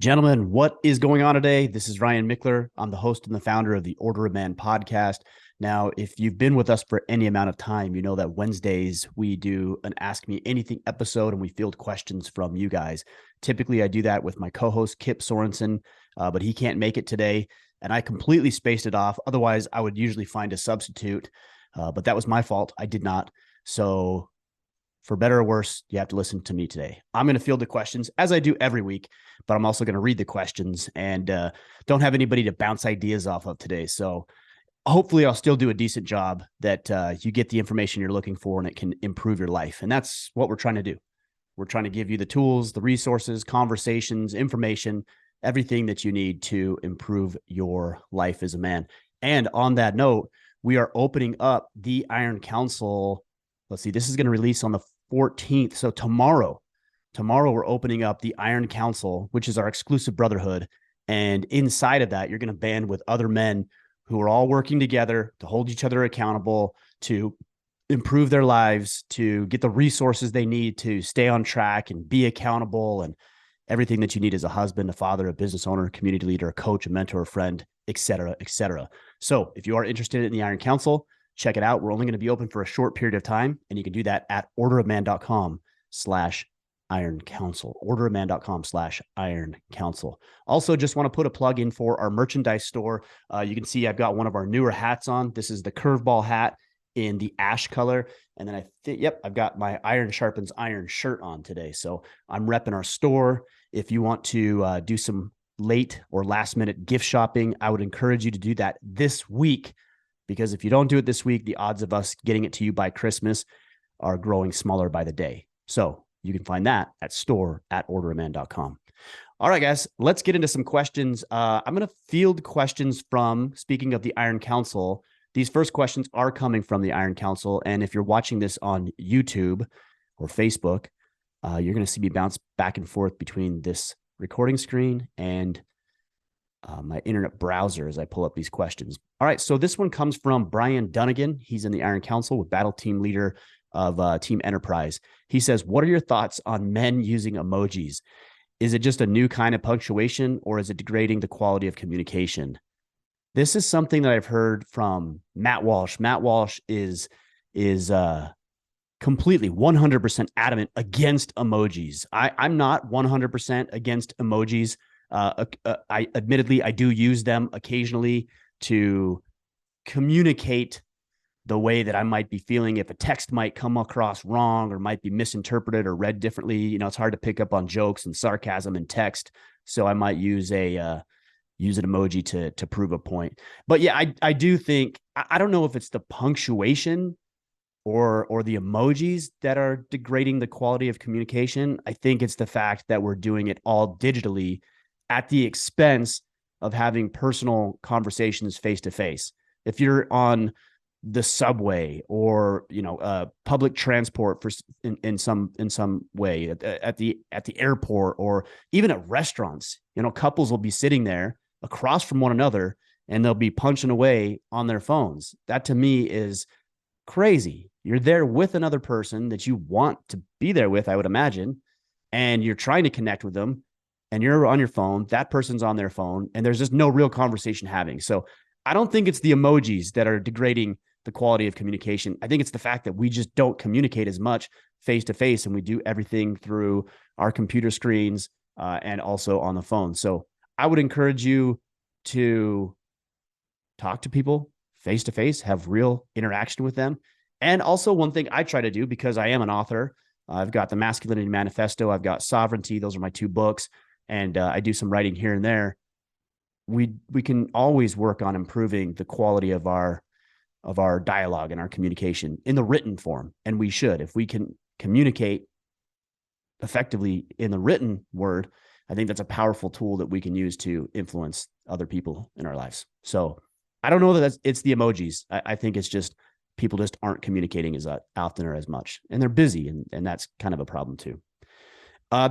Gentlemen, what is going on today? This is Ryan Mickler. I'm the host and the founder of the Order of Man podcast. Now, if you've been with us for any amount of time, you know that Wednesdays we do an Ask Me Anything episode and we field questions from you guys. Typically, I do that with my co-host, Kip Sorensen, but he can't make it today. And I completely spaced it off. Otherwise, I would usually find a substitute, but that was my fault. I did not. So for better or worse, you have to listen to me today. I'm going to field the questions as I do every week, but I'm also going to read the questions and don't have anybody to bounce ideas off of today. So hopefully I'll still do a decent job that you get the information you're looking for and it can improve your life. And that's what we're trying to do. We're trying to give you the tools, the resources, conversations, information, everything that you need to improve your life as a man. And on that note, we are opening up the Iron Council. Let's see, this is going to release on the 14th. So tomorrow we're opening up the Iron Council, which is our exclusive brotherhood. And inside of that, you're going to band with other men who are all working together to hold each other accountable, to improve their lives, to get the resources they need to stay on track and be accountable, and everything that you need as a husband, a father, a business owner, a community leader, a coach, a mentor, a friend, et cetera, et cetera. So if you are interested in the Iron Council, check it out. We're only going to be open for a short period of time, and you can do that at orderofman.com/Iron Council, orderofman.com/Iron Council. Also, just want to put a plug in for our merchandise store. You can see I've got one of our newer hats on. This is the curveball hat in the ash color. And then I've got my Iron Sharpens Iron shirt on today. So I'm repping our store. If you want to do some late or last minute gift shopping, I would encourage you to do that this week, because if you don't do it this week, the odds of us getting it to you by Christmas are growing smaller by the day. So you can find that at store@orderofman.com. All right, guys, let's get into some questions. I'm going to field questions from, speaking of the Iron Council, these first questions are coming from the Iron Council. And if you're watching this on YouTube or Facebook, you're going to see me bounce back and forth between this recording screen and my internet browser as I pull up these questions. All right, so this one comes from Brian Dunnigan. He's in the Iron Council with Battle Team Leader of Team Enterprise. He says, what are your thoughts on men using emojis? Is it just a new kind of punctuation, or is it degrading the quality of communication? This is something that I've heard from Matt Walsh. Matt Walsh is completely 100% adamant against emojis. I'm not 100% against emojis. I admittedly, I do use them occasionally to communicate the way that I might be feeling. If a text might come across wrong or might be misinterpreted or read differently, you know, it's hard to pick up on jokes and sarcasm in text. So I might use an emoji to prove a point. But yeah, I do think, I don't know if it's the punctuation or the emojis that are degrading the quality of communication. I think it's the fact that we're doing it all digitally at the expense of having personal conversations face to face. If you're on the subway or, you know, public transport in some way at the airport, or even at restaurants, you know, couples will be sitting there across from one another and they'll be punching away on their phones. That to me is crazy. You're there with another person that you want to be there with, I would imagine, and you're trying to connect with them, and you're on your phone, that person's on their phone, and there's just no real conversation having. So I don't think it's the emojis that are degrading the quality of communication. I think it's the fact that we just don't communicate as much face to face, and we do everything through our computer screens and also on the phone. So I would encourage you to talk to people face to face, have real interaction with them. And also, one thing I try to do, because I am an author, I've got the Masculinity Manifesto, I've got Sovereignty. Those are my two books. And I do some writing here and there. We can always work on improving the quality of our dialogue and our communication in the written form. And we should, if we can communicate effectively in the written word, I think that's a powerful tool that we can use to influence other people in our lives. So I don't know that it's the emojis. I think it's just people just aren't communicating as often or as much, and they're busy, and that's kind of a problem too.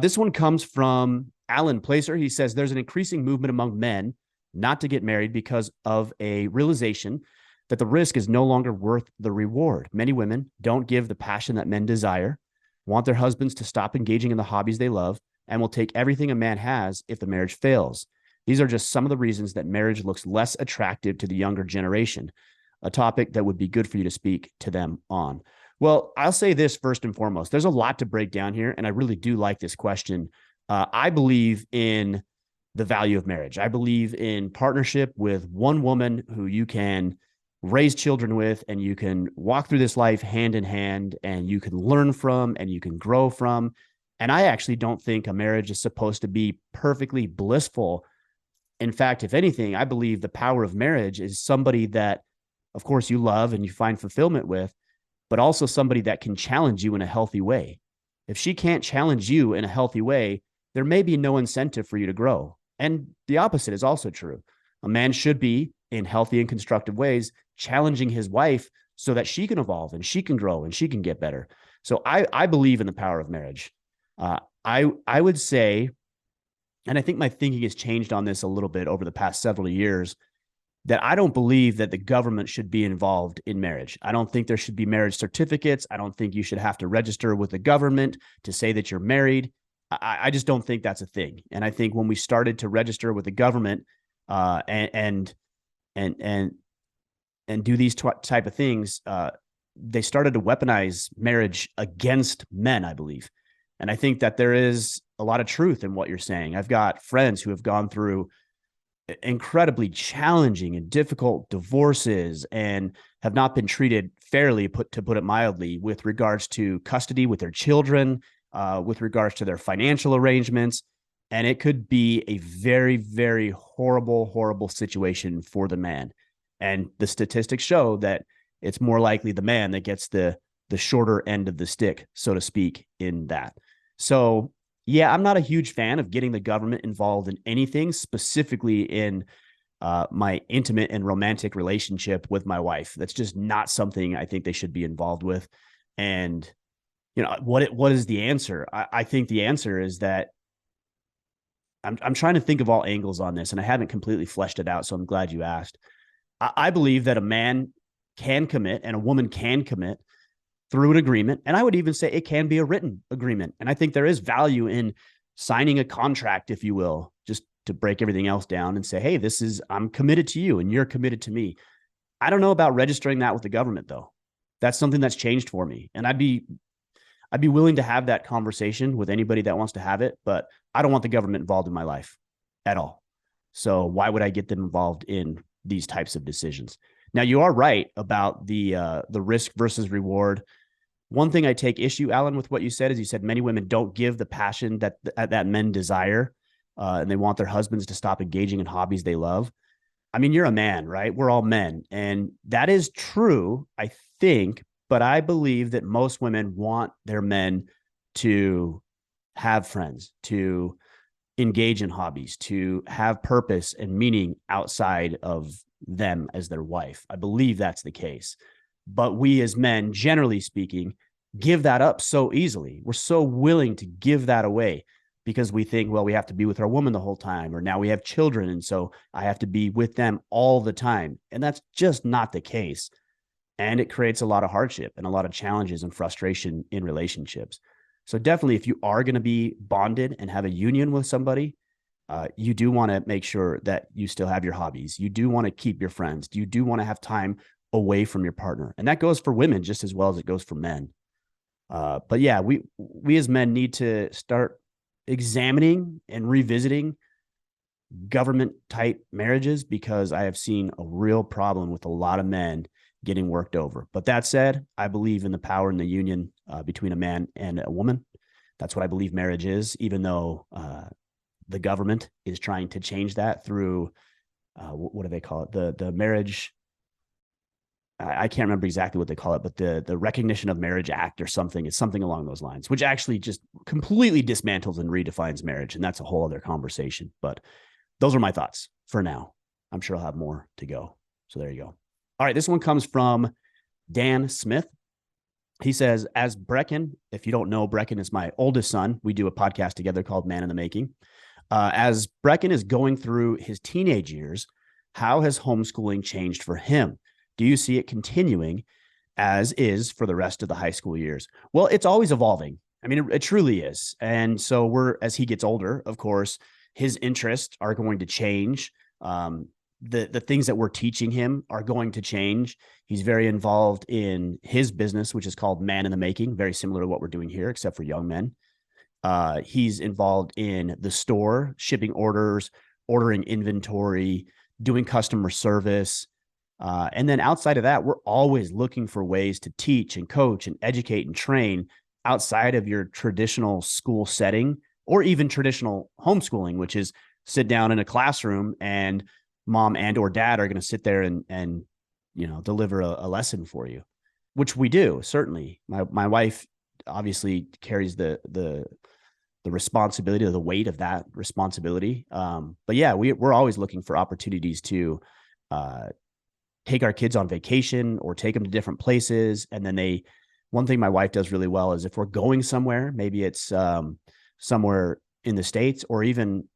This one comes from Alan Placer. He says, there's an increasing movement among men not to get married because of a realization that the risk is no longer worth the reward. Many women don't give the passion that men desire, want their husbands to stop engaging in the hobbies they love, and will take everything a man has if the marriage fails. These are just some of the reasons that marriage looks less attractive to the younger generation, a topic that would be good for you to speak to them on. Well, I'll say this first and foremost. There's a lot to break down here, and I really do like this question. I believe in the value of marriage. I believe in partnership with one woman who you can raise children with, and you can walk through this life hand in hand, and you can learn from, and you can grow from. And I actually don't think a marriage is supposed to be perfectly blissful. In fact, if anything, I believe the power of marriage is somebody that, of course, you love and you find fulfillment with, but also somebody that can challenge you in a healthy way. If she can't challenge you in a healthy way, there may be no incentive for you to grow. And the opposite is also true. A man should be, in healthy and constructive ways, challenging his wife so that she can evolve and she can grow and she can get better. So I believe in the power of marriage. I would say, and I think my thinking has changed on this a little bit over the past several years, that I don't believe that the government should be involved in marriage. I don't think there should be marriage certificates. I don't think you should have to register with the government to say that you're married. I just don't think that's a thing. And I think when we started to register with the government and do these type of things, they started to weaponize marriage against men, I believe. And I think that there is a lot of truth in what you're saying. I've got friends who have gone through incredibly challenging and difficult divorces and have not been treated fairly, to put it mildly, with regards to custody with their children, with regards to their financial arrangements. And it could be a very, very horrible, horrible situation for the man. And the statistics show that it's more likely the man that gets the shorter end of the stick, so to speak, in that. So yeah, I'm not a huge fan of getting the government involved in anything, specifically in my intimate and romantic relationship with my wife. That's just not something I think they should be involved with. And, you know, what is the answer? I think the answer is that I'm trying to think of all angles on this, and I haven't completely fleshed it out, so I'm glad you asked. I believe that a man can commit and a woman can commit through an agreement. And I would even say it can be a written agreement. And I think there is value in signing a contract, if you will, just to break everything else down and say, hey, I'm committed to you and you're committed to me. I don't know about registering that with the government, though. That's something that's changed for me. And I'd be willing to have that conversation with anybody that wants to have it, but I don't want the government involved in my life at all. So why would I get them involved in these types of decisions? Now, you are right about the risk versus reward. One thing I take issue, Alan, with what you said is you said many women don't give the passion that men desire, and they want their husbands to stop engaging in hobbies they love. I mean, you're a man, right? We're all men. And that is true, I think, but I believe that most women want their men to have friends, to engage in hobbies, to have purpose and meaning outside of them as their wife. I believe that's the case. But we as men, generally speaking, give that up so easily. We're so willing to give that away because we think, well, we have to be with our woman the whole time, or now we have children, and so I have to be with them all the time. And that's just not the case. And it creates a lot of hardship and a lot of challenges and frustration in relationships. So definitely, if you are going to be bonded and have a union with somebody, you do want to make sure that you still have your hobbies. You do want to keep your friends. You do want to have time away from your partner. And that goes for women just as well as it goes for men. But yeah, we as men need to start examining and revisiting government type marriages, because I have seen a real problem with a lot of men getting worked over. But that said, I believe in the power and the union between a man and a woman. That's what I believe marriage is, even though the government is trying to change that through what do they call it? The marriage. I can't remember exactly what they call it, but the Recognition of Marriage Act or something. It's something along those lines, which actually just completely dismantles and redefines marriage. And that's a whole other conversation. But those are my thoughts for now. I'm sure I'll have more to go. So there you go. All right. This one comes from Dan Smith. He says, as Brecken, if you don't know, Brecken is my oldest son. We do a podcast together called Man in the Making. As Brecken is going through his teenage years, how has homeschooling changed for him? Do you see it continuing as is for the rest of the high school years? Well, it's always evolving. I mean, it truly is. And so as he gets older, of course, his interests are going to change. The things that we're teaching him are going to change. He's very involved in his business, which is called Man in the Making, very similar to what we're doing here, except for young men. He's involved in the store, shipping orders, ordering inventory, doing customer service. And then outside of that, we're always looking for ways to teach and coach and educate and train outside of your traditional school setting or even traditional homeschooling, which is sit down in a classroom and mom and or dad are going to sit there and deliver a lesson for you, which we do. Certainly my wife obviously carries the responsibility or the weight of that responsibility. But yeah, we're always looking for opportunities to take our kids on vacation or take them to different places. And then one thing my wife does really well is if we're going somewhere, maybe it's somewhere in the States or even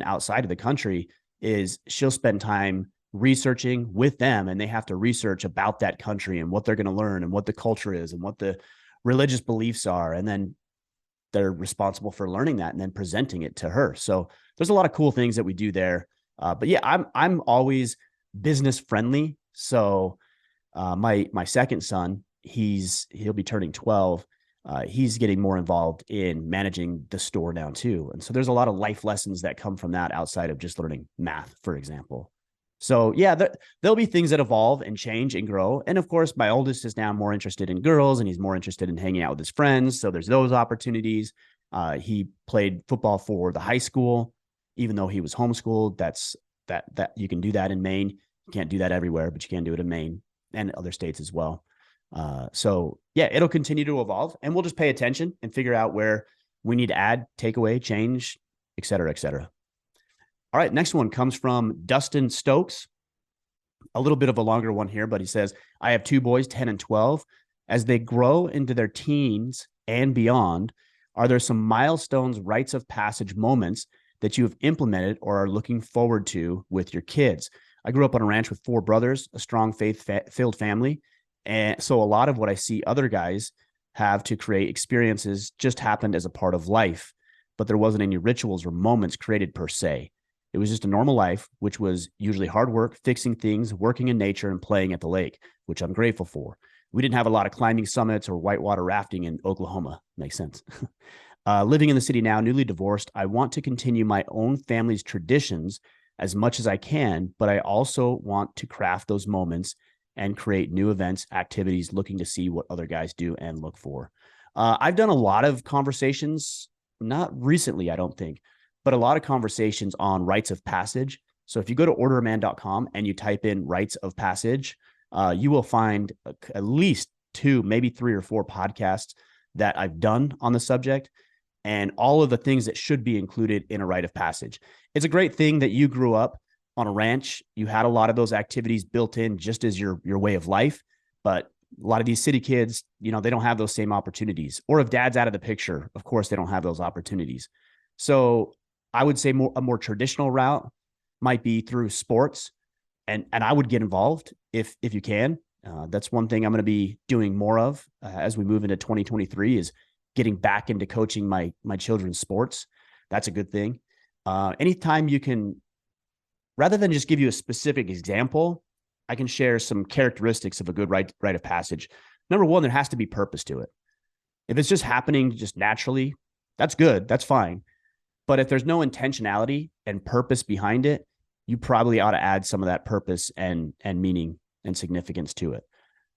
outside of the country, is she'll spend time researching with them, and they have to research about that country and what they're going to learn and what the culture is and what the religious beliefs are. And then they're responsible for learning that and then presenting it to her. So there's a lot of cool things that we do there. But yeah, I'm always business friendly. So my second son, he'll be turning 12. He's getting more involved in managing the store now too. And so there's a lot of life lessons that come from that outside of just learning math, for example. So yeah, there'll be things that evolve and change and grow. And of course, my oldest is now more interested in girls and he's more interested in hanging out with his friends. So there's those opportunities. He played football for the high school, even though he was homeschooled. That you can do that in Maine. You can't do that everywhere, but you can do it in Maine and other states as well. So yeah, it'll continue to evolve and we'll just pay attention and figure out where we need to add, take away, change, et cetera, et cetera. All right. Next one comes from Dustin Stokes. A little bit of a longer one here, but he says, I have two boys, 10 and 12. As they grow into their teens and beyond, are there some milestones, rites of passage moments that you have implemented or are looking forward to with your kids? I grew up on a ranch with four brothers, a strong faith-filled family. And so a lot of what I see other guys have to create experiences just happened as a part of life, but there wasn't any rituals or moments created per se. It was just a normal life, which was usually hard work, fixing things, working in nature, and playing at the lake, which I'm grateful for. We didn't have a lot of climbing summits or whitewater rafting in Oklahoma. Makes sense. Living in the city now, newly divorced, I want to continue my own family's traditions as much as I can, but I also want to craft those moments and create new events, activities, looking to see what other guys do and look for. I've done a lot of conversations, not recently, I don't think, but a lot of conversations on rites of passage. So if you go to orderman.com and you type in rites of passage, you will find at least 2, maybe 3 or 4 podcasts that I've done on the subject and all of the things that should be included in a rite of passage. It's a great thing that you grew up on a ranch. You had a lot of those activities built in just as your way of life. But a lot of these city kids, they don't have those same opportunities. Or if dad's out of the picture, of course, they don't have those opportunities. So I would say a more traditional route might be through sports. And I would get involved if you can. That's one thing I'm going to be doing more of as we move into 2023 is getting back into coaching my children's sports. That's a good thing. Anytime you can, rather than just give you a specific example, I can share some characteristics of a good rite of passage. Number one, there has to be purpose to it. If it's just happening just naturally, that's good. That's fine. But if there's no intentionality and purpose behind it, you probably ought to add some of that purpose and meaning and significance to it.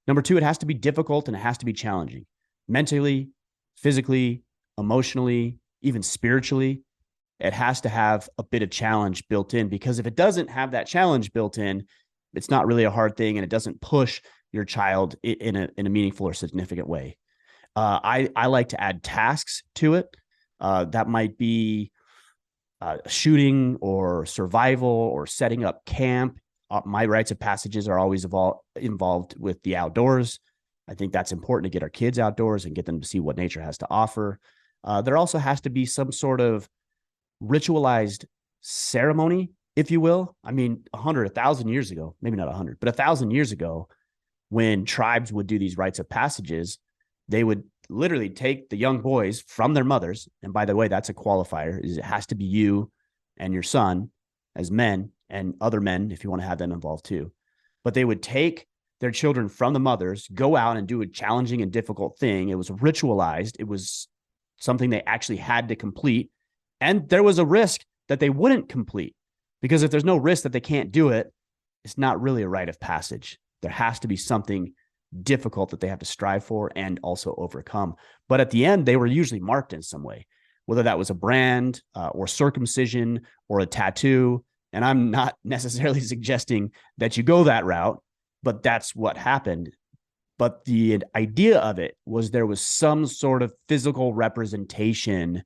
Number two, it has to be difficult and it has to be challenging. Mentally, physically, emotionally, even spiritually, it has to have a bit of challenge built in, because if it doesn't have that challenge built in, it's not really a hard thing and it doesn't push your child in a meaningful or significant way. I like to add tasks to it. That might be shooting or survival or setting up camp. My rites of passages are always involved with the outdoors. I think that's important to get our kids outdoors and get them to see what nature has to offer. There also has to be some sort of ritualized ceremony, if you will. I mean, 1,000 years ago, maybe not 100, but 1,000 years ago, when tribes would do these rites of passages, they would literally take the young boys from their mothers. And by the way, that's a qualifier, is it has to be you and your son as men, and other men if you want to have them involved too. But they would take their children from the mothers, go out and do a challenging and difficult thing. It was ritualized. It was something they actually had to complete. And there was a risk that they wouldn't complete, because if there's no risk that they can't do it, it's not really a rite of passage. There has to be something difficult that they have to strive for and also overcome. But at the end, they were usually marked in some way, whether that was a brand or circumcision or a tattoo. And I'm not necessarily suggesting that you go that route, but that's what happened. But the idea of it was there was some sort of physical representation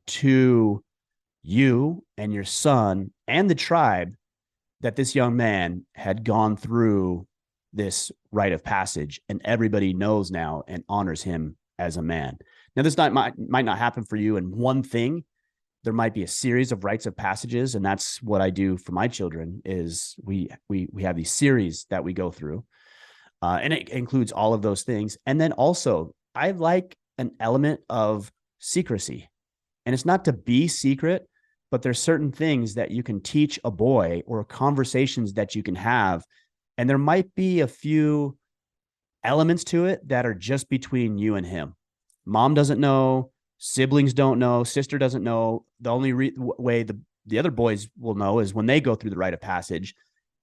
to you and your son and the tribe that this young man had gone through this rite of passage, and everybody knows now and honors him as a man. Now, this might not happen for you in one thing. There might be a series of rites of passages, and that's what I do for my children. Is we have these series that we go through, and it includes all of those things. And then also, I like an element of secrecy, and it's not to be secret, but there's certain things that you can teach a boy or conversations that you can have. And there might be a few elements to it that are just between you and him. Mom doesn't know, siblings don't know, sister doesn't know. The only way the other boys will know is when they go through the rite of passage.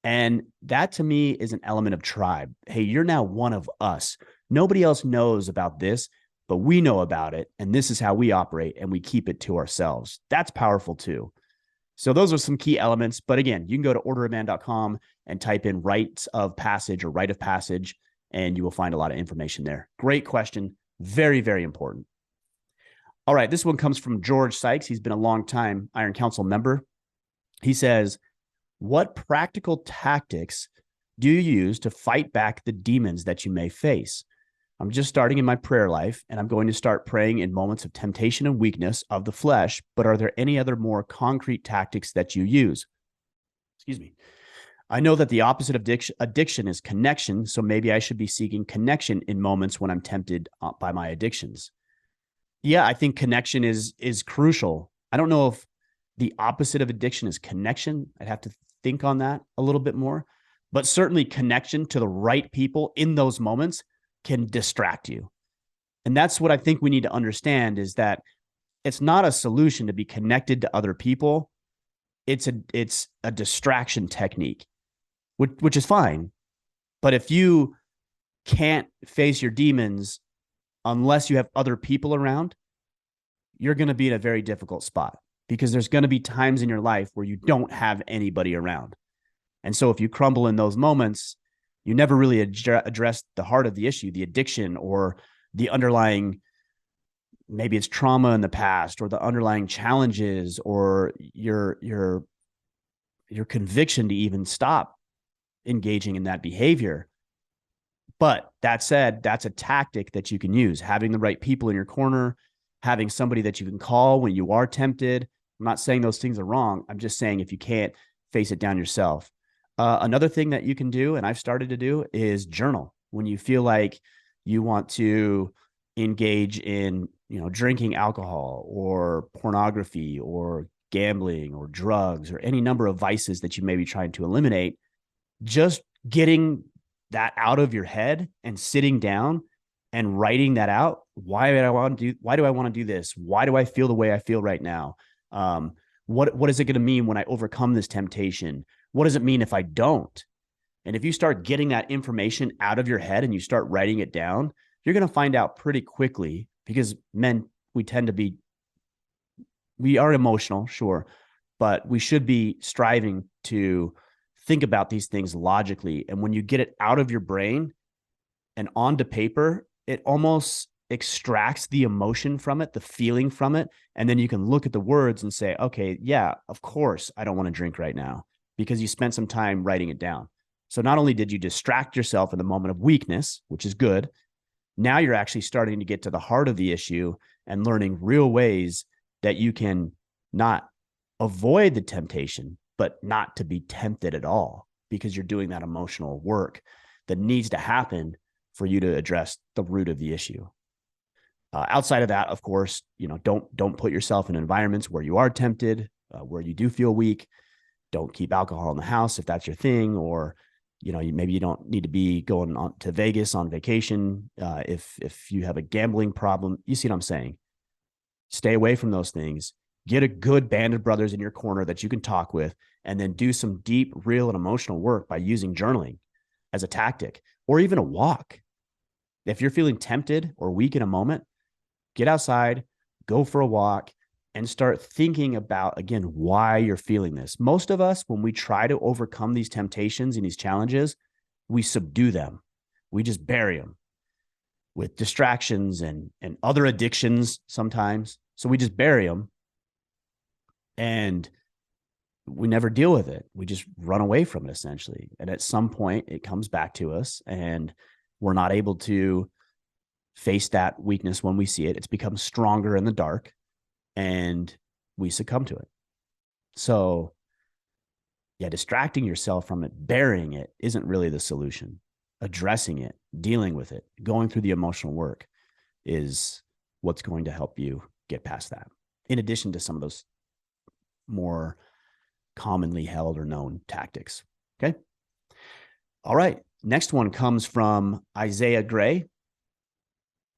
And that to me is an element of tribe. Hey, you're now one of us. Nobody else knows about this, but we know about it. And this is how we operate, and we keep it to ourselves. That's powerful too. So those are some key elements. But again, you can go to orderofman.com and type in rites of passage or rite of passage, and you will find a lot of information there. Great question. Very, very important. All right. This one comes from George Sykes. He's been a long time Iron Council member. He says, what practical tactics do you use to fight back the demons that you may face? I'm just starting in my prayer life, and I'm going to start praying in moments of temptation and weakness of the flesh. But are there any other more concrete tactics that you use? Excuse me. I know that the opposite of addiction is connection, so maybe I should be seeking connection in moments when I'm tempted by my addictions. Yeah, I think connection is crucial. I don't know if the opposite of addiction is connection. I'd have to think on that a little bit more. But certainly connection to the right people in those moments can distract you. And that's what I think we need to understand, is that it's not a solution to be connected to other people. It's a distraction technique, which is fine. But if you can't face your demons unless you have other people around, you're going to be in a very difficult spot, because there's going to be times in your life where you don't have anybody around. And so if you crumble in those moments, you never really address the heart of the issue, the addiction, or the underlying, maybe it's trauma in the past, or the underlying challenges, or your conviction to even stop engaging in that behavior. But that said, that's a tactic that you can use. Having the right people in your corner, having somebody that you can call when you are tempted. I'm not saying those things are wrong. I'm just saying if you can't face it down yourself. Another thing that you can do, and I've started to do, is journal. When you feel like you want to engage in, drinking alcohol or pornography or gambling or drugs or any number of vices that you may be trying to eliminate, just getting that out of your head and sitting down and writing that out. Why do I want to do this? Why do I feel the way I feel right now? What is it going to mean when I overcome this temptation? What does it mean if I don't? And if you start getting that information out of your head and you start writing it down, you're going to find out pretty quickly, because men, we are emotional, sure, but we should be striving to think about these things logically. And when you get it out of your brain and onto paper, it almost extracts the emotion from it, the feeling from it. And then you can look at the words and say, okay, yeah, of course, I don't want to drink right now, because you spent some time writing it down. So not only did you distract yourself in the moment of weakness, which is good, now you're actually starting to get to the heart of the issue and learning real ways that you can not avoid the temptation, but not to be tempted at all, because you're doing that emotional work that needs to happen for you to address the root of the issue. Outside of that, of course, don't put yourself in environments where you are tempted, where you do feel weak. Don't keep alcohol in the house if that's your thing, or maybe you don't need to be going on to Vegas on vacation if you have a gambling problem. You see what I'm saying? Stay away from those things. Get a good band of brothers in your corner that you can talk with, and then do some deep, real, and emotional work by using journaling as a tactic, or even a walk. If you're feeling tempted or weak in a moment, get outside, go for a walk, and start thinking about, again, why you're feeling this. Most of us, when we try to overcome these temptations and these challenges, we subdue them. We just bury them with distractions and other addictions sometimes. So we just bury them and we never deal with it. We just run away from it, essentially. And at some point, it comes back to us and we're not able to face that weakness when we see it. It's become stronger in the dark and we succumb to it. So yeah, distracting yourself from it, burying it isn't really the solution. Addressing it, dealing with it, going through the emotional work is what's going to help you get past that. In addition to some of those more commonly held or known tactics. Okay. All right. Next one comes from Isaiah Gray.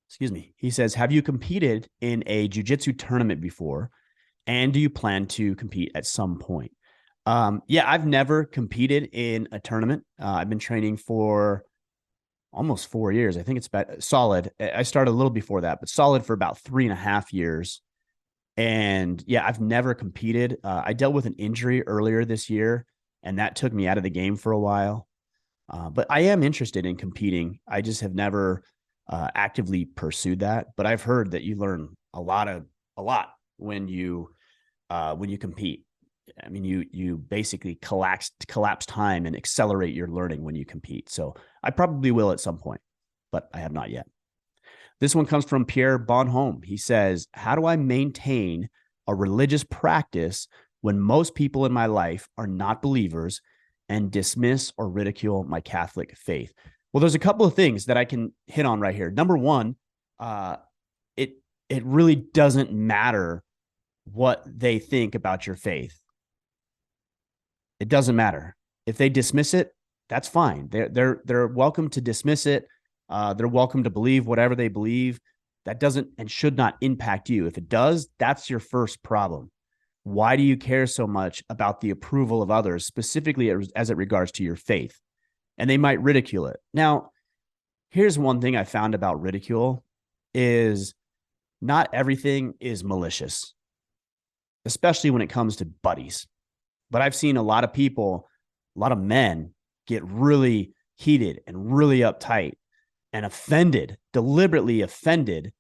Excuse me. He says, have you competed in a jiu-jitsu tournament before? And do you plan to compete at some point? Yeah, I've never competed in a tournament. I've been training for almost 4 years. I think it's about solid. I started a little before that, but solid for about 3.5 years. And yeah, I've never competed. I dealt with an injury earlier this year, and that took me out of the game for a while. But I am interested in competing. I just have never actively pursued that. But I've heard that you learn a lot when you compete. I mean, you basically collapse time and accelerate your learning when you compete. So I probably will at some point, but I have not yet. This one comes from Pierre Bonhomme. He says, how do I maintain a religious practice when most people in my life are not believers and dismiss or ridicule my Catholic faith? Well, there's a couple of things that I can hit on right here. Number one, it really doesn't matter what they think about your faith. It doesn't matter. If they dismiss it, that's fine. They're welcome to dismiss it. They're welcome to believe whatever they believe. That doesn't and should not impact you. If it does, that's your first problem. Why do you care so much about the approval of others, specifically as it regards to your faith? And they might ridicule it. Now, here's one thing I found about ridicule is not everything is malicious, especially when it comes to buddies. But I've seen a lot of people, a lot of men get really heated and really uptight and offended, deliberately offended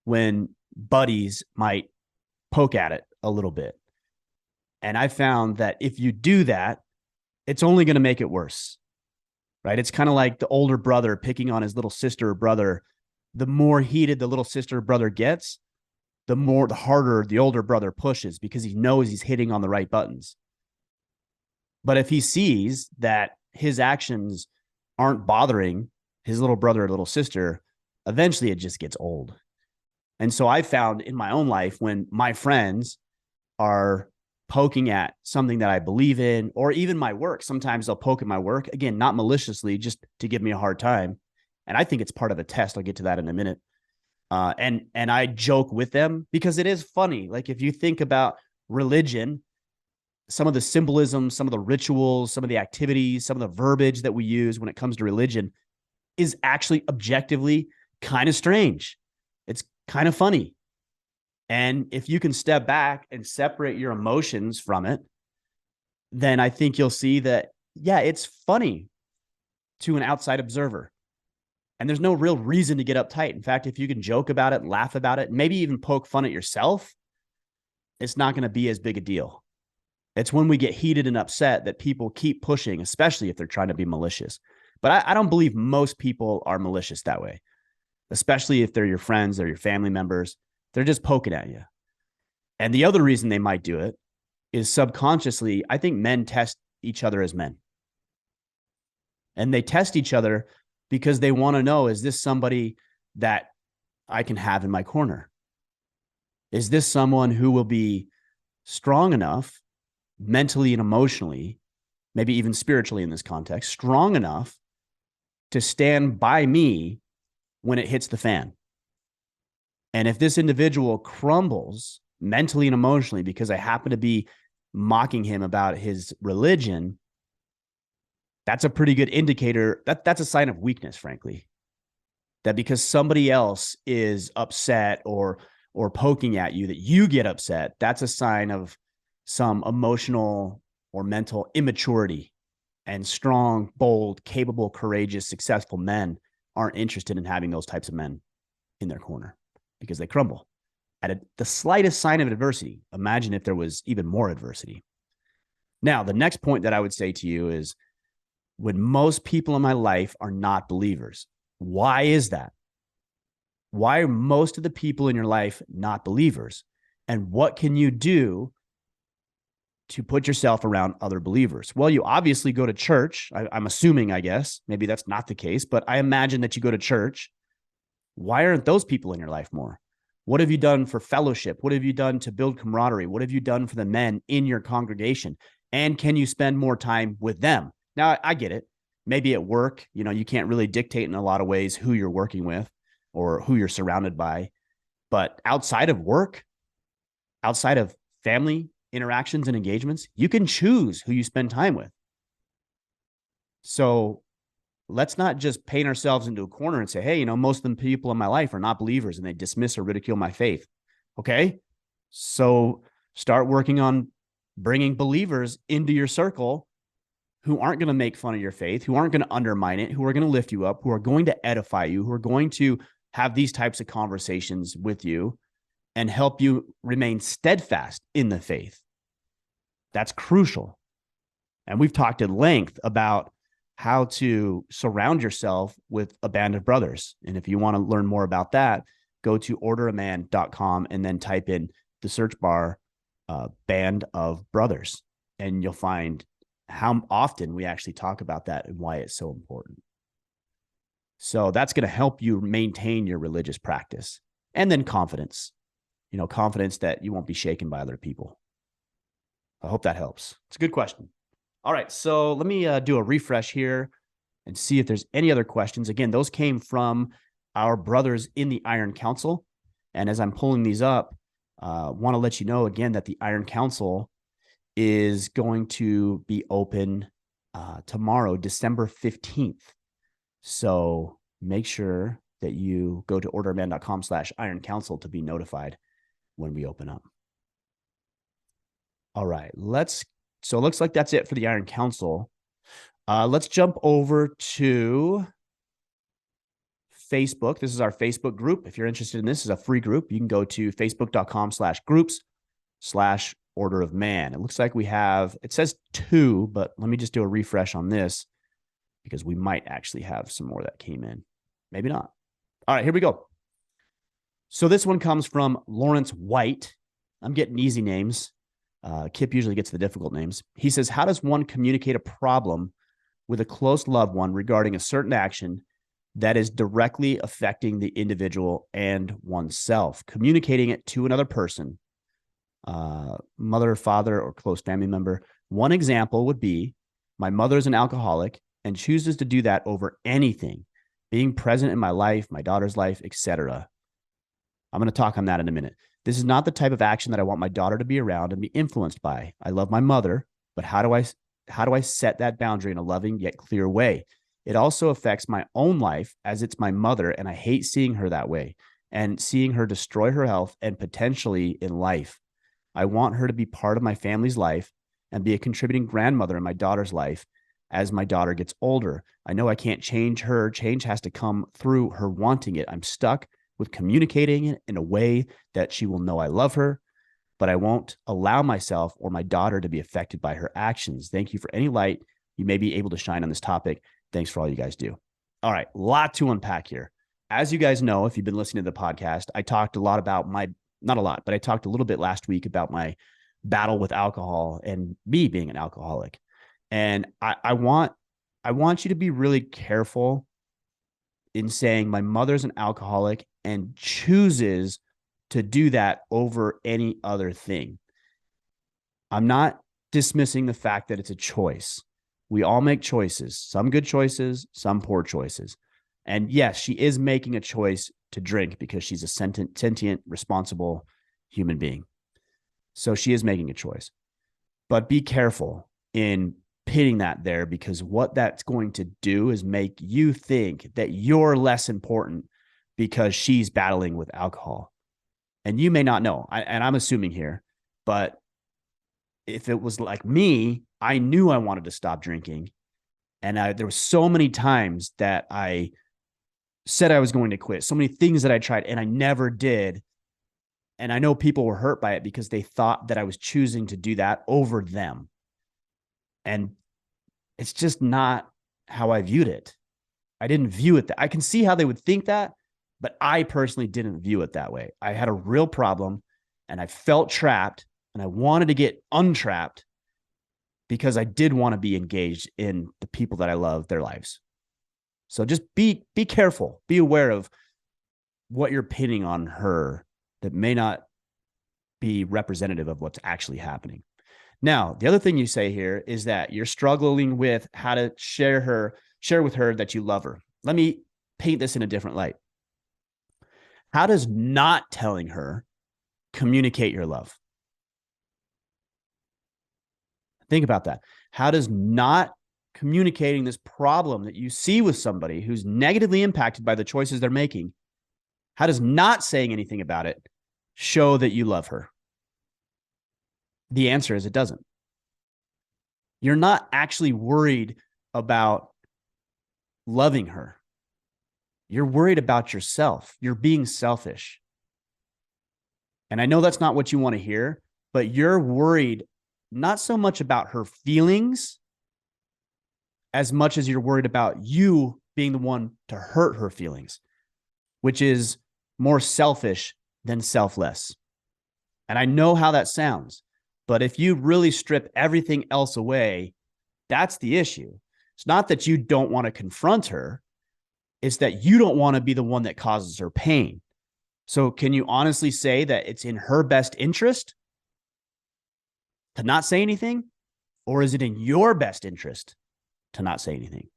when buddies might poke at it a little bit. And I found that if you do that, it's only going to make it worse, right? It's kind of like the older brother picking on his little sister or brother. The more heated the little sister or brother gets, the harder the older brother pushes because he knows he's hitting on the right buttons. But if he sees that his actions aren't bothering his little brother or little sister, eventually it just gets old. And so I found in my own life when my friends are poking at something that I believe in, or even my work, sometimes they'll poke at my work, again, not maliciously, just to give me a hard time. And I think it's part of a test. I'll get to that in a minute. And I joke with them because it is funny. Like if you think about religion, some of the symbolism, some of the rituals, some of the activities, some of the verbiage that we use when it comes to religion is actually objectively kind of strange. It's kind of funny. And if you can step back and separate your emotions from it, then I think you'll see that, yeah, it's funny to an outside observer. And there's no real reason to get uptight. In fact, if you can joke about it and laugh about it, maybe even poke fun at yourself, it's not going to be as big a deal. It's when we get heated and upset that people keep pushing, especially if they're trying to be malicious. But I don't believe most people are malicious that way, especially if they're your friends or your family members. They're just poking at you. And the other reason they might do it is subconsciously, I think men test each other as men. And they test each other because they want to know, is this somebody that I can have in my corner? Is this someone who will be strong enough mentally and emotionally, maybe even spiritually in this context, strong enough to stand by me when it hits the fan? And if this individual crumbles mentally and emotionally because I happen to be mocking him about his religion, that's a pretty good indicator. That's a sign of weakness, frankly. That because somebody else is upset or poking at you, that you get upset, that's a sign of some emotional or mental immaturity. And strong, bold, capable, courageous, successful men aren't interested in having those types of men in their corner because they crumble at the slightest sign of adversity. Imagine if there was even more adversity. Now, the next point that I would say to you is, when most people in my life are not believers, why is that? Why are most of the people in your life not believers? And what can you do to put yourself around other believers? Well, you obviously go to church. I'm assuming, I guess, maybe that's not the case, but I imagine that you go to church. Why aren't those people in your life more? What have you done for fellowship? What have you done to build camaraderie? What have you done for the men in your congregation? And can you spend more time with them? Now, I get it. Maybe at work, you can't really dictate in a lot of ways who you're working with or who you're surrounded by. But outside of work, outside of family interactions and engagements, you can choose who you spend time with. So let's not just paint ourselves into a corner and say, hey, most of the people in my life are not believers and they dismiss or ridicule my faith. Okay. So start working on bringing believers into your circle who aren't going to make fun of your faith, who aren't going to undermine it, who are going to lift you up, who are going to edify you, who are going to have these types of conversations with you and help you remain steadfast in the faith. That's crucial. And we've talked at length about how to surround yourself with a band of brothers. And if you want to learn more about that, go to orderaman.com and then type in the search bar band of brothers. And you'll find how often we actually talk about that and why it's so important. So that's going to help you maintain your religious practice. And then confidence, confidence that you won't be shaken by other people. I hope that helps. It's a good question. All right, so let me do a refresh here and see if there's any other questions. Again, those came from our brothers in the Iron Council. And as I'm pulling these up, want to let you know again that the Iron Council is going to be open tomorrow, December 15th. So make sure that you go to orderaman.com/Iron Council to be notified when we open up. All right, so it looks like that's it for the Iron Council. Let's jump over to Facebook. This is our Facebook group. If you're interested in this is a free group. You can go to facebook.com/groups/Order of Man. It looks like it says 2, but let me just do a refresh on this because we might actually have some more that came in. Maybe not. All right, here we go. So this one comes from Lawrence White. I'm getting easy names. Kip usually gets the difficult names. He says, how does one communicate a problem with a close loved one regarding a certain action that is directly affecting the individual and oneself? Communicating it to another person, mother, father, or close family member. One example would be, my mother's an alcoholic and chooses to do that over anything, being present in my life, my daughter's life, etc. I'm going to talk on that in a minute. This is not the type of action that I want my daughter to be around and be influenced by. I love my mother, but how do I set that boundary in a loving yet clear way? It also affects my own life as it's my mother, and I hate seeing her that way and seeing her destroy her health and potentially in life. I want her to be part of my family's life and be a contributing grandmother in my daughter's life as my daughter gets older. I know I can't change her. Change has to come through her wanting it. I'm stuck with communicating it in a way that she will know I love her, but I won't allow myself or my daughter to be affected by her actions. Thank you for any light you may be able to shine on this topic. Thanks for all you guys do. All right, a lot to unpack here. As you guys know, if you've been listening to the podcast, I talked a lot about not a lot, but I talked a little bit last week about my battle with alcohol and me being an alcoholic. And I want you to be really careful in saying my mother's an alcoholic and chooses to do that over any other thing. I'm not dismissing the fact that it's a choice. We all make choices, some good choices, some poor choices. And yes, she is making a choice to drink because she's a sentient, responsible human being. So she is making a choice. But be careful in pitting that there, because what that's going to do is make you think that you're less important because she's battling with alcohol. And you may not know, and I'm assuming here, but if it was like me, I knew I wanted to stop drinking. And there were so many times that I said I was going to quit, so many things that I tried and I never did. And I know people were hurt by it because they thought that I was choosing to do that over them. And it's just not how I viewed it. I didn't view it that. I can see how they would think that, but I personally didn't view it that way. I had a real problem and I felt trapped and I wanted to get untrapped because I did want to be engaged in the people that I love, their lives. So just be careful, be aware of what you're pinning on her that may not be representative of what's actually happening. Now, the other thing you say here is that you're struggling with how to share with her that you love her. Let me paint this in a different light. How does not telling her communicate your love? Think about that. How does not communicating this problem that you see with somebody who's negatively impacted by the choices they're making, how does not saying anything about it show that you love her? The answer is it doesn't. You're not actually worried about loving her. You're worried about yourself. You're being selfish. And I know that's not what you want to hear, but you're worried not so much about her feelings as much as you're worried about you being the one to hurt her feelings, which is more selfish than selfless. And I know how that sounds, but if you really strip everything else away, that's the issue. It's not that you don't want to confront her. It's that you don't want to be the one that causes her pain. So can you honestly say that it's in her best interest to not say anything? Or is it in your best interest to not say anything?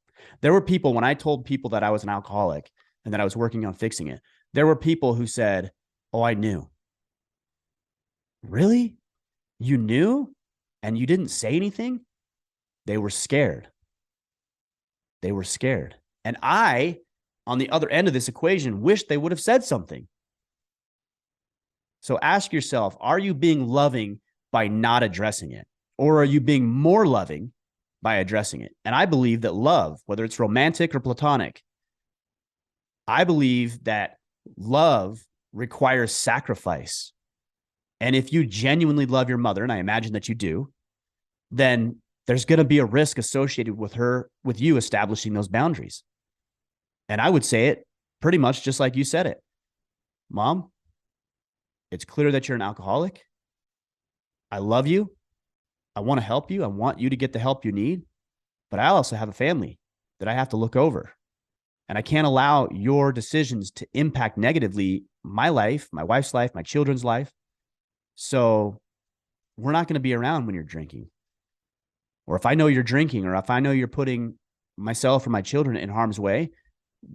There were people, when I told people that I was an alcoholic and that I was working on fixing it, there were people who said, "Oh, I knew." Really? You knew? And you didn't say anything? They were scared. They were scared. And I, on the other end of this equation, wish they would have said something. So ask yourself, are you being loving by not addressing it? Or are you being more loving by addressing it? And I believe that love, whether it's romantic or platonic, I believe that love requires sacrifice. And if you genuinely love your mother, and I imagine that you do, then there's going to be a risk associated with you establishing those boundaries. And I would say it pretty much just like you said it. Mom, it's clear that you're an alcoholic. I love you. I want to help you. I want you to get the help you need. But I also have a family that I have to look over. And I can't allow your decisions to impact negatively my life, my wife's life, my children's life. So we're not going to be around when you're drinking. Or if I know you're drinking, or if I know you're putting myself or my children in harm's way,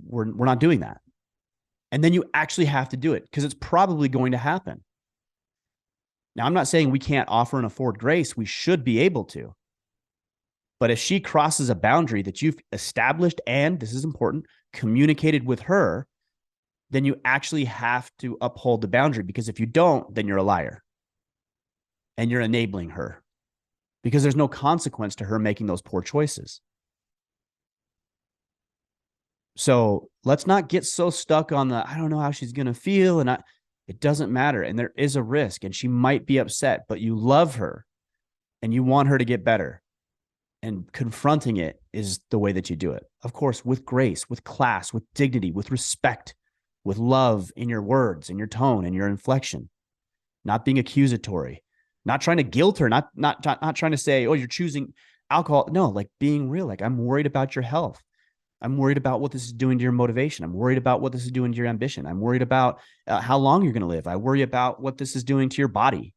we're not doing that. And then you actually have to do it because it's probably going to happen. Now, I'm not saying we can't offer and afford grace. We should be able to. But if she crosses a boundary that you've established and, this is important, communicated with her, then you actually have to uphold the boundary, because if you don't, then you're a liar and you're enabling her, because there's no consequence to her making those poor choices. So let's not get so stuck on I don't know how she's going to feel. And it doesn't matter. And there is a risk and she might be upset, but you love her and you want her to get better. And confronting it is the way that you do it. Of course, with grace, with class, with dignity, with respect, with love in your words, in your tone, and your inflection, not being accusatory, not trying to guilt her, not trying to say, "Oh, you're choosing alcohol." No, like being real. Like, I'm worried about your health. I'm worried about what this is doing to your motivation. I'm worried about what this is doing to your ambition. I'm worried about how long you're going to live. I worry about what this is doing to your body.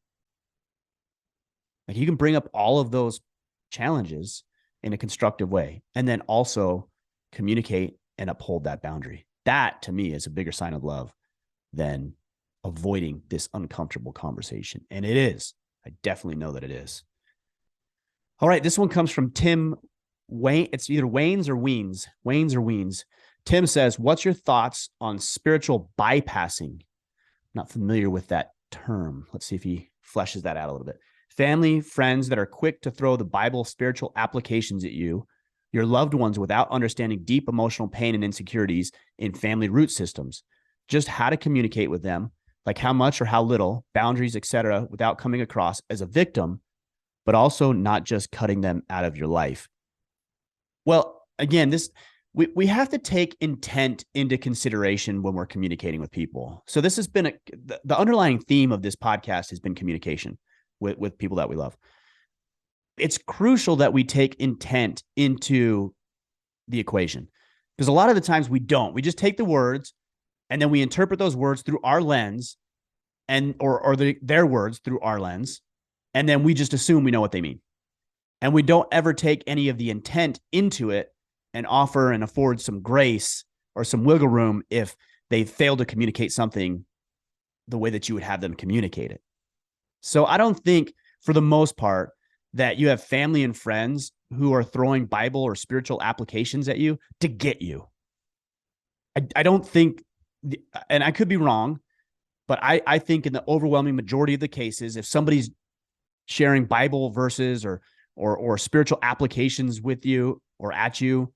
Like, you can bring up all of those challenges in a constructive way, and then also communicate and uphold that boundary. That, to me, is a bigger sign of love than avoiding this uncomfortable conversation. And it is. I definitely know that it is. All right. This one comes from Tim Wayne. It's either Waynes or Weens. Waynes or Weens. Tim says, what's your thoughts on spiritual bypassing? Not familiar with that term. Let's see if he fleshes that out a little bit. Family, friends that are quick to throw the Bible spiritual applications at you, your loved ones without understanding deep emotional pain and insecurities in family root systems, just how to communicate with them, like how much or how little, boundaries, etc., without coming across as a victim, but also not just cutting them out of your life. Well, again, we have to take intent into consideration when we're communicating with people. So this has been the underlying theme of this podcast has been communication with people that we love. It's crucial that we take intent into the equation, because a lot of the times we don't. We just take the words and then we interpret those words through our lens, and or their words through our lens, and then we just assume we know what they mean. And we don't ever take any of the intent into it and offer and afford some grace or some wiggle room if they fail to communicate something the way that you would have them communicate it. So I don't think, for the most part, that you have family and friends who are throwing Bible or spiritual applications at you to get you. I don't think, and I could be wrong, but I think in the overwhelming majority of the cases, if somebody's sharing Bible verses or spiritual applications with you or at you,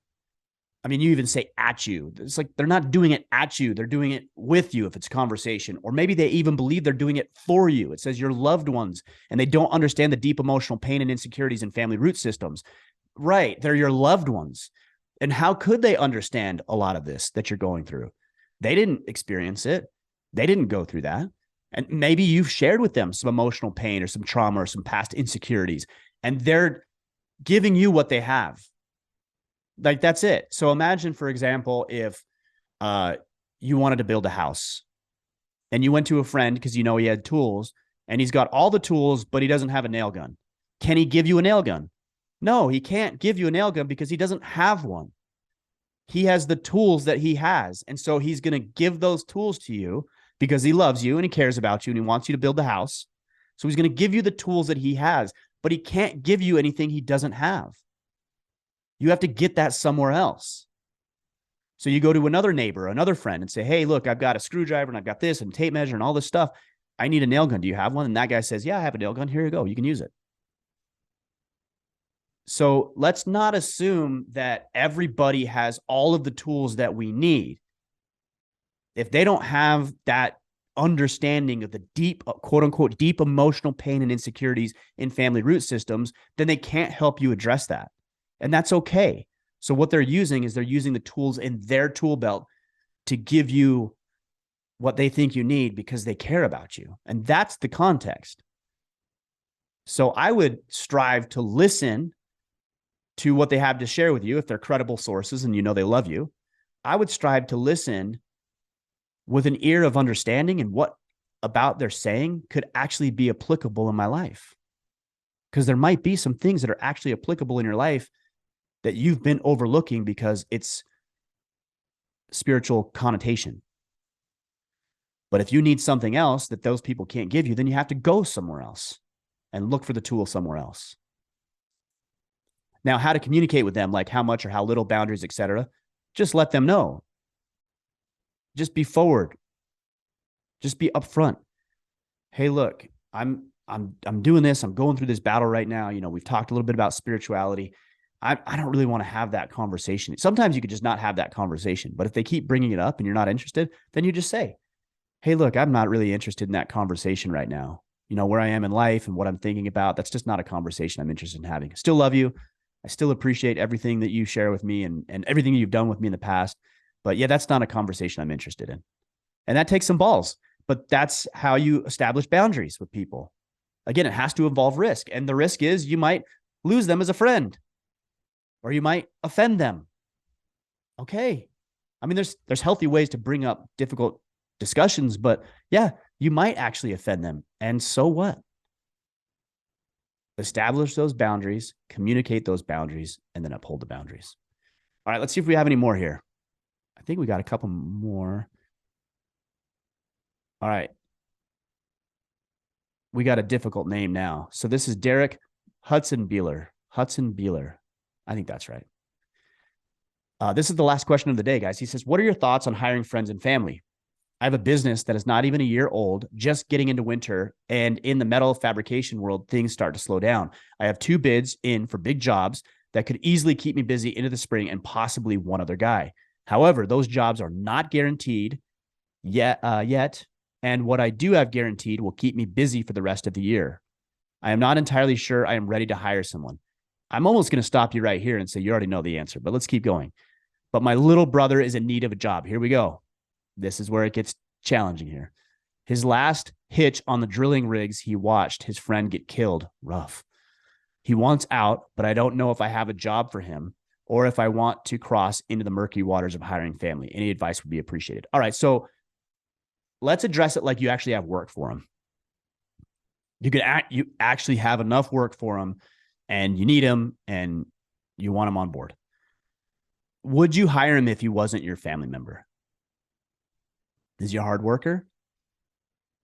I mean, you even say at you. It's like they're not doing it at you. They're doing it with you if it's conversation. Or maybe they even believe they're doing it for you. It says your loved ones, and they don't understand the deep emotional pain and insecurities in family root systems. Right. They're your loved ones. And how could they understand a lot of this that you're going through? They didn't experience it. They didn't go through that. And maybe you've shared with them some emotional pain or some trauma or some past insecurities, and they're giving you what they have. Like, that's it. So imagine, for example, if you wanted to build a house and you went to a friend because you know he had tools, and he's got all the tools, but he doesn't have a nail gun. Can he give you a nail gun? No, he can't give you a nail gun because he doesn't have one. He has the tools that he has. And so he's going to give those tools to you because he loves you and he cares about you and he wants you to build the house. So he's going to give you the tools that he has, but he can't give you anything he doesn't have. You have to get that somewhere else. So you go to another neighbor, another friend, and say, hey, look, I've got a screwdriver and I've got this and tape measure and all this stuff. I need a nail gun. Do you have one? And that guy says, yeah, I have a nail gun. Here you go. You can use it. So let's not assume that everybody has all of the tools that we need. If they don't have that understanding of the deep, quote unquote, deep emotional pain and insecurities in family root systems, then they can't help you address that. And that's okay. So what they're using is they're using the tools in their tool belt to give you what they think you need because they care about you. And that's the context. So I would strive to listen to what they have to share with you if they're credible sources and you know they love you. I would strive to listen with an ear of understanding and what about they're saying could actually be applicable in my life. Because there might be some things that are actually applicable in your life that you've been overlooking because it's spiritual connotation. But if you need something else that those people can't give you, then you have to go somewhere else and look for the tool somewhere else. Now, how to communicate with them, like how much or how little, boundaries, etc., just let them know. Just be forward. Just be upfront. Hey, look, I'm doing this. I'm going through this battle right now. You know, we've talked a little bit about spirituality. I don't really want to have that conversation. Sometimes you could just not have that conversation. But if they keep bringing it up and you're not interested, then you just say, hey, look, I'm not really interested in that conversation right now. You know, where I am in life and what I'm thinking about, that's just not a conversation I'm interested in having. I still love you. I still appreciate everything that you share with me and everything you've done with me in the past. But yeah, that's not a conversation I'm interested in. And that takes some balls. But that's how you establish boundaries with people. Again, it has to involve risk. And the risk is you might lose them as a friend, or you might offend them. Okay. I mean, there's healthy ways to bring up difficult discussions, but yeah, you might actually offend them. And so what? Establish those boundaries, communicate those boundaries, and then uphold the boundaries. All right, let's see if we have any more here. I think we got a couple more. All right. We got a difficult name now. So this is Derek Hudson Beeler. Hudson Beeler. I think that's right. This is the last question of the day, guys. He says, what are your thoughts on hiring friends and family? I have a business that is not even a year old, just getting into winter. And in the metal fabrication world, things start to slow down. I have 2 bids in for big jobs that could easily keep me busy into the spring and possibly one other guy. However, those jobs are not guaranteed yet. And what I do have guaranteed will keep me busy for the rest of the year. I am not entirely sure I am ready to hire someone. I'm almost going to stop you right here and say you already know the answer, but let's keep going. But my little brother is in need of a job. Here we go. This is where it gets challenging here. His last hitch on the drilling rigs, he watched his friend get killed. Rough. He wants out, but I don't know if I have a job for him or if I want to cross into the murky waters of hiring family. Any advice would be appreciated. All right, so let's address it like you actually have work for him. You actually have enough work for him and you need him and you want him on board. Would you hire him if he wasn't your family member? Is he a hard worker?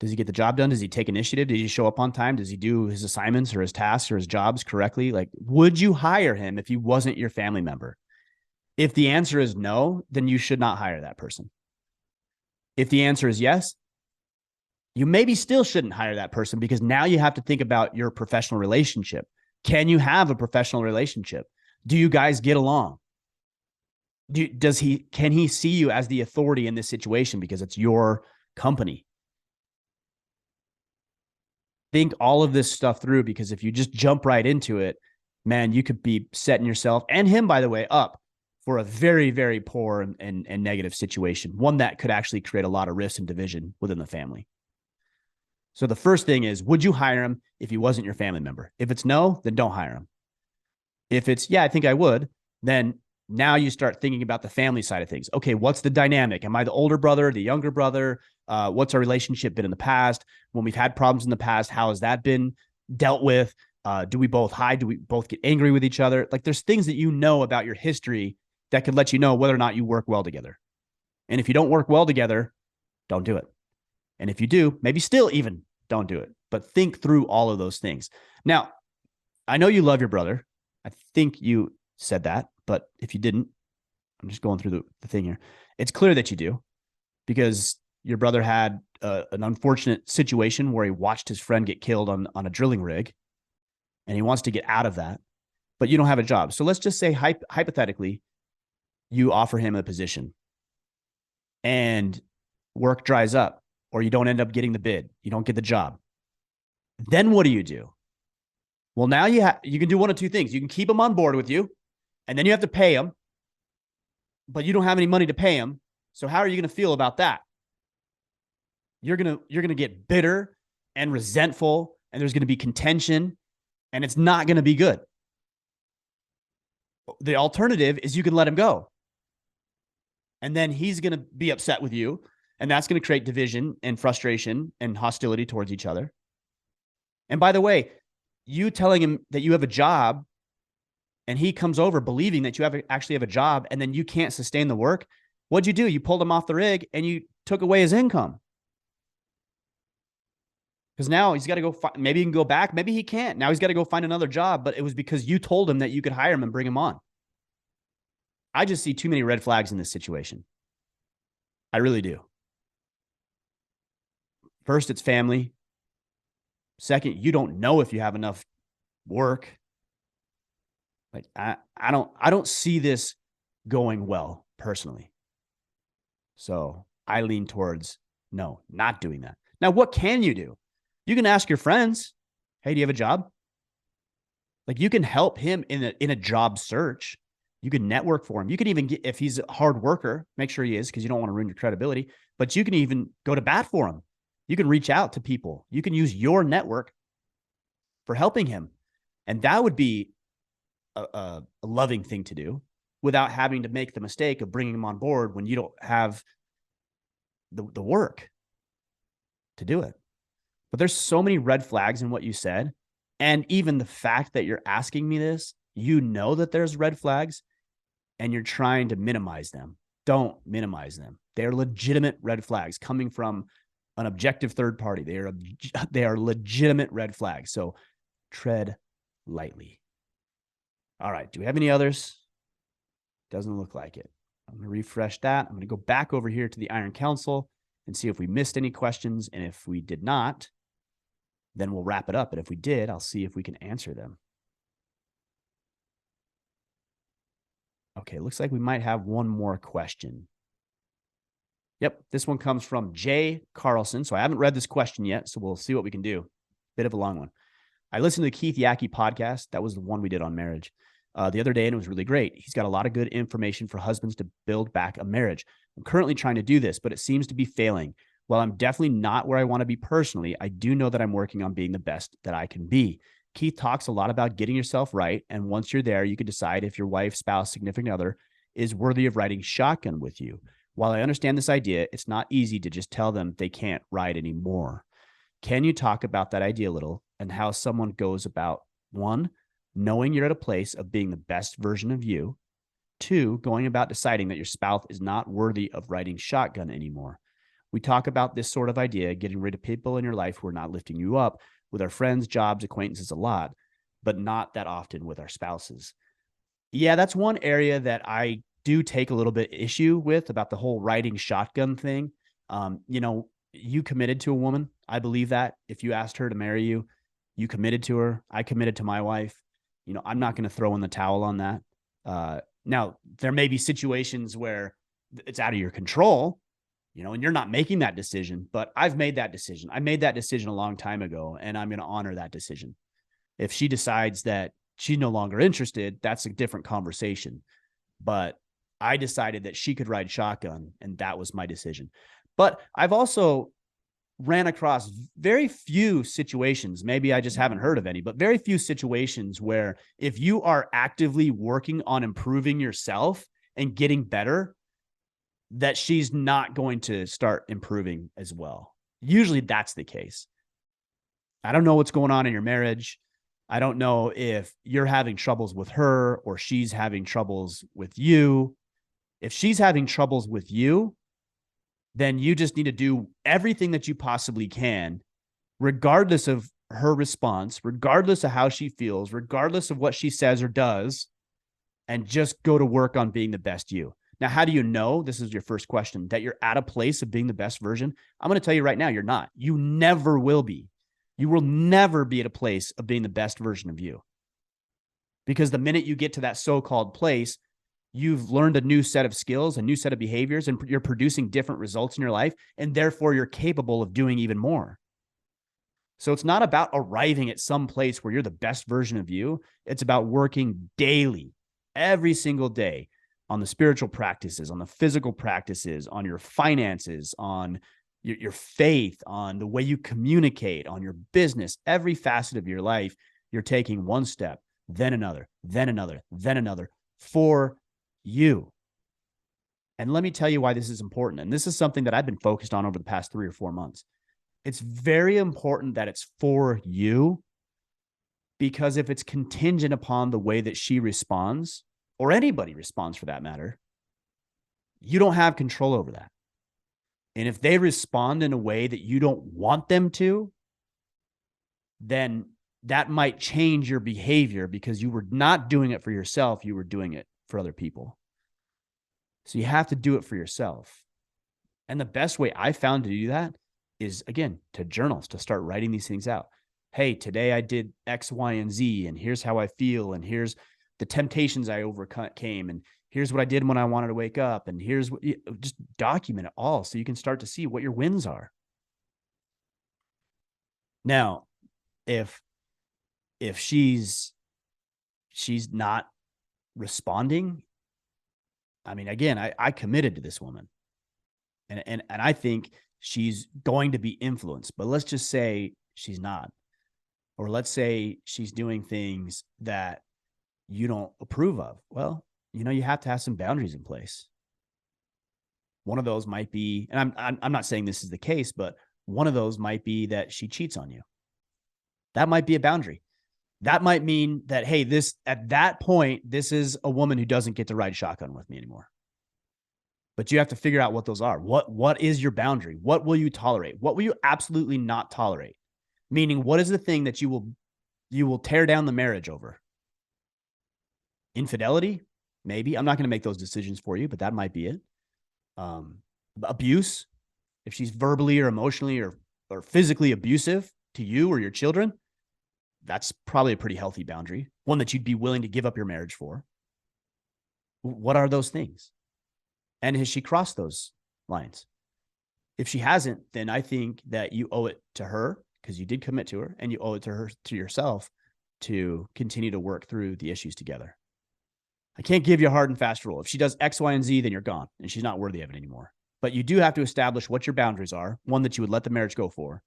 Does he get the job done? Does he take initiative? Does he show up on time? Does he do his assignments or his tasks or his jobs correctly? Like, would you hire him if he wasn't your family member? If the answer is no, then you should not hire that person. If the answer is yes, you maybe still shouldn't hire that person because now you have to think about your professional relationship. Can you have a professional relationship? Do you guys get along? Can he see you as the authority in this situation because it's your company? Think all of this stuff through, because if you just jump right into it, man, you could be setting yourself and him, by the way, up for a very, very poor and negative situation, one that could actually create a lot of rifts and division within the family. So the first thing is, would you hire him if he wasn't your family member? If it's no, then don't hire him. If it's, yeah, I think I would, then now you start thinking about the family side of things. Okay, what's the dynamic? Am I the older brother, the younger brother? What's our relationship been in the past? When we've had problems in the past, how has that been dealt with? Do we both hide? Do we both get angry with each other? Like, there's things that you know about your history that could let you know whether or not you work well together. And if you don't work well together, don't do it. And if you do, maybe still even don't do it. But think through all of those things. Now, I know you love your brother. I think you said that. But if you didn't, I'm just going through the thing here. It's clear that you do, because your brother had an unfortunate situation where he watched his friend get killed on a drilling rig, and he wants to get out of that, but you don't have a job. So let's just say hypothetically, you offer him a position and work dries up, or you don't end up getting the bid. You don't get the job. Then what do? Well, now you can do one of two things. You can keep him on board with you, and then you have to pay him, but you don't have any money to pay him. So how are you going to feel about that? You're going to get bitter and resentful, and there's going to be contention, and it's not going to be good. The alternative is you can let him go. And then he's going to be upset with you, and that's going to create division and frustration and hostility towards each other. And by the way, you telling him that you have a job and he comes over believing that you actually have a job, and then you can't sustain the work, what'd you do? You pulled him off the rig and you took away his income. Because now he's got to go, maybe he can go back, maybe he can't. Now he's got to go find another job, but it was because you told him that you could hire him and bring him on. I just see too many red flags in this situation. I really do. First, it's family. Second, you don't know if you have enough work. Like, I don't see this going well personally. So I lean towards no, not doing that. Now, what can you do? You can ask your friends, hey, do you have a job? Like, you can help him in a job search. You can network for him. You can even get, if he's a hard worker, make sure he is, because you don't want to ruin your credibility, but you can even go to bat for him. You can reach out to people. You can use your network for helping him. And that would be a loving thing to do, without having to make the mistake of bringing them on board when you don't have the work to do it. But there's so many red flags in what you said. And even the fact that you're asking me this, you know that there's red flags and you're trying to minimize them. Don't minimize them. They're legitimate red flags coming from an objective third party. They are legitimate red flags. So tread lightly. All right. Do we have any others? Doesn't look like it. I'm going to refresh that. I'm going to go back over here to the Iron Council and see if we missed any questions. And if we did not, then we'll wrap it up. And if we did, I'll see if we can answer them. Okay, looks like we might have one more question. Yep, this one comes from Jay Carlson. So I haven't read this question yet, so we'll see what we can do. Bit of a long one. I listened to the Keith Yackey podcast. That was the one we did on marriage the other day, and it was really great. He's got a lot of good information for husbands to build back a marriage. I'm currently trying to do this, but it seems to be failing. While I'm definitely not where I want to be personally, I do know that I'm working on being the best that I can be. Keith talks a lot about getting yourself right, and once you're there, you can decide if your wife, spouse, significant other is worthy of riding shotgun with you. While I understand this idea, it's not easy to just tell them they can't ride anymore. Can you talk about that idea a little and how someone goes about, one, knowing you're at a place of being the best version of you, two, going about deciding that your spouse is not worthy of riding shotgun anymore? We talk about this sort of idea, getting rid of people in your life who are not lifting you up, with our friends, jobs, acquaintances a lot, but not that often with our spouses. Yeah, that's one area that I do take a little bit issue with about the whole riding shotgun thing. You committed to a woman. I believe that. If you asked her to marry you, you committed to her. I committed to my wife. I'm not going to throw in the towel on that. Now, there may be situations where it's out of your control, and you're not making that decision, but I've made that decision. I made that decision a long time ago, and I'm going to honor that decision. If she decides that she's no longer interested, that's a different conversation. But I decided that she could ride shotgun, and that was my decision. But I've also ran across very few situations, maybe I just haven't heard of any, but very few situations where if you are actively working on improving yourself and getting better, that she's not going to start improving as well. Usually that's the case. I don't know what's going on in your marriage. I don't know if you're having troubles with her or she's having troubles with you. If she's having troubles with you, then you just need to do everything that you possibly can, regardless of her response, regardless of how she feels, regardless of what she says or does, and just go to work on being the best you. Now, how do you know, this is your first question, that you're at a place of being the best version? I'm going to tell you right now, you're not. You never will be. You will never be at a place of being the best version of you. Because the minute you get to that so-called place, you've learned a new set of skills, a new set of behaviors, and you're producing different results in your life, and therefore you're capable of doing even more. So it's not about arriving at some place where you're the best version of you. It's about working daily, every single day, on the spiritual practices, on the physical practices, on your finances, on your faith, on the way you communicate, on your business, every facet of your life. You're taking one step, then another, then another, then another for you. And let me tell you why this is important. And this is something that I've been focused on over the past 3 or 4 months. It's very important that it's for you, because if it's contingent upon the way that she responds, or anybody responds for that matter, you don't have control over that. And if they respond in a way that you don't want them to, then that might change your behavior, because you were not doing it for yourself. You were doing it for other people. So you have to do it for yourself. And the best way I found to do that is, again, to journals, to start writing these things out. Hey, today I did X, Y, and Z, and here's how I feel, and here's the temptations I overcame, and here's what I did when I wanted to wake up, and here's what, just document it all so you can start to see what your wins are. Now, if she's not responding, I mean, again, I committed to this woman, and I think she's going to be influenced, but let's just say she's not, or let's say she's doing things that you don't approve of. Well, you have to have some boundaries in place. One of those might be, and I'm not saying this is the case, but one of those might be that she cheats on you. That might be a boundary. That might mean that, hey, at that point, this is a woman who doesn't get to ride shotgun with me anymore. But you have to figure out what those are. What is your boundary? What will you tolerate? What will you absolutely not tolerate? Meaning, what is the thing that you will tear down the marriage over? Infidelity? Maybe. I'm not going to make those decisions for you, but that might be it. Abuse, if she's verbally or emotionally or physically abusive to you or your children, that's probably a pretty healthy boundary, one that you'd be willing to give up your marriage for. What are those things? And has she crossed those lines? If she hasn't, then I think that you owe it to her, because you did commit to her, and you owe it to her, to yourself, to continue to work through the issues together. I can't give you a hard and fast rule. If she does X, Y, and Z, then you're gone and she's not worthy of it anymore. But you do have to establish what your boundaries are, one that you would let the marriage go for,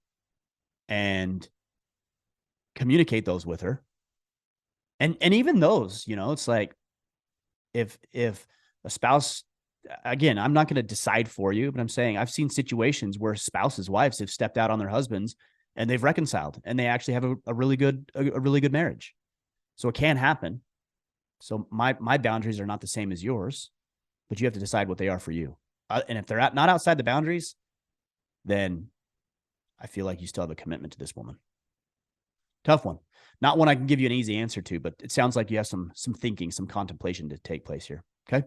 and communicate those with her. And even those, it's like if a spouse, again, I'm not going to decide for you, but I'm saying I've seen situations where spouses, wives have stepped out on their husbands and they've reconciled and they actually have a really good marriage. So it can happen. So my boundaries are not the same as yours, but you have to decide what they are for you. And if they're not outside the boundaries, then I feel like you still have a commitment to this woman. Tough one. Not one I can give you an easy answer to, but it sounds like you have some thinking, some contemplation to take place here. Okay.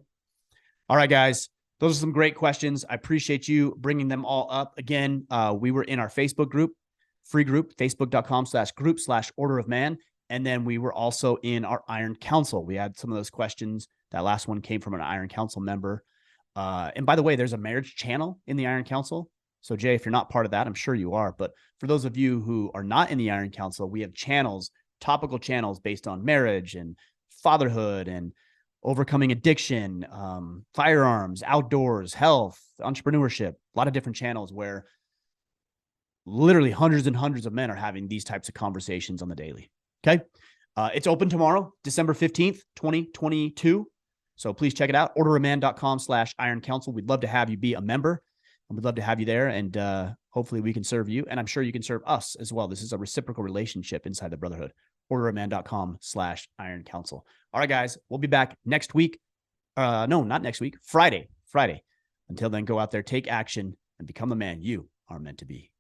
All right, guys. Those are some great questions. I appreciate you bringing them all up. Again, we were in our Facebook group, free group, facebook.com/group/Order of Man. And then we were also in our Iron Council. We had some of those questions. That last one came from an Iron Council member. And by the way, there's a marriage channel in the Iron Council. So Jay, if you're not part of that, I'm sure you are. But for those of you who are not in the Iron Council, we have channels, topical channels based on marriage and fatherhood and overcoming addiction, firearms, outdoors, health, entrepreneurship, a lot of different channels where literally hundreds and hundreds of men are having these types of conversations on the daily. Okay. It's open tomorrow, December 15th, 2022. So please check it out. orderofman.com/Iron Council. We'd love to have you be a member, and we'd love to have you there. And hopefully we can serve you. And I'm sure you can serve us as well. This is a reciprocal relationship inside the brotherhood. orderofman.com/Iron Council. All right, guys, we'll be back next week. No, not next week. Friday. Until then, go out there, take action, and become the man you are meant to be.